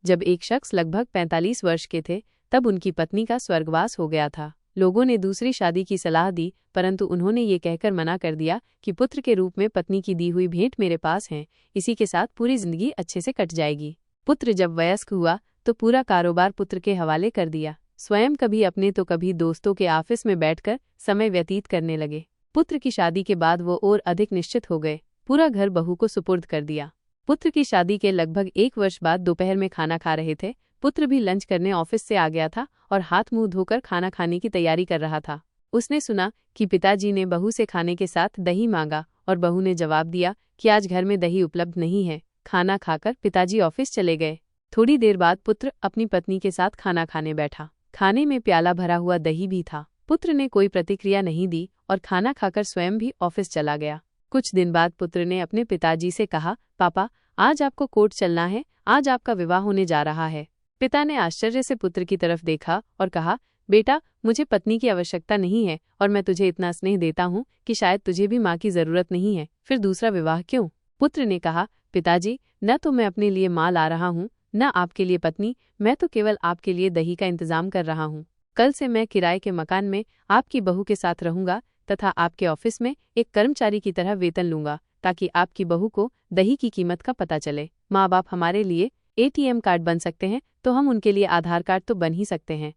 जब एक शख्स लगभग 45 वर्ष के थे तब उनकी पत्नी का स्वर्गवास हो गया था। लोगों ने दूसरी शादी की सलाह दी, परंतु उन्होंने ये कहकर मना कर दिया कि पुत्र के रूप में पत्नी की दी हुई भेंट मेरे पास है, इसी के साथ पूरी जिंदगी अच्छे से कट जाएगी। पुत्र जब वयस्क हुआ तो पूरा कारोबार पुत्र के हवाले कर दिया। स्वयं कभी अपने तो कभी दोस्तों के ऑफिस में बैठकर समय व्यतीत करने लगे। पुत्र की शादी के बाद वो और अधिक निश्चित हो गए। पूरा घर बहू को सुपुर्द कर दिया। पुत्र की शादी के लगभग 1 वर्ष बाद दोपहर में खाना खा रहे थे। पुत्र भी लंच करने ऑफिस से आ गया था और हाथ मुंह धोकर खाना खाने की तैयारी कर रहा था। उसने सुना कि पिताजी ने बहू से खाने के साथ दही मांगा और बहू ने जवाब दिया कि आज घर में दही उपलब्ध नहीं है। खाना खाकर पिताजी ऑफिस चले गए। थोड़ी देर बाद पुत्र अपनी पत्नी के साथ खाना खाने बैठा। खाने में प्याला भरा हुआ दही भी था। पुत्र ने कोई प्रतिक्रिया नहीं दी और खाना खाकर स्वयं भी ऑफिस चला गया। कुछ दिन बाद पुत्र ने अपने पिताजी से कहा, पापा, आज आपको कोर्ट चलना है, आज आपका विवाह होने जा रहा है। पिता ने आश्चर्य से पुत्र की तरफ देखा और कहा, बेटा, मुझे पत्नी की आवश्यकता नहीं है और मैं तुझे इतना स्नेह देता हूँ कि शायद तुझे भी माँ की जरूरत नहीं है, फिर दूसरा विवाह क्यों? पुत्र ने कहा, पिताजी, न तो मैं अपने लिए माँ ला रहा हूँ, न आपके लिए पत्नी, मैं तो केवल आपके लिए दही का इंतजाम कर रहा हूँ। कल से मैं किराए के मकान में आपकी बहू के साथ रहूंगा तथा आपके ऑफिस में एक कर्मचारी की तरह वेतन लूंगा, ताकि आपकी बहू को दही की कीमत का पता चले। माँ बाप हमारे लिए ATM कार्ड बन सकते हैं तो हम उनके लिए आधार कार्ड तो बन ही सकते हैं।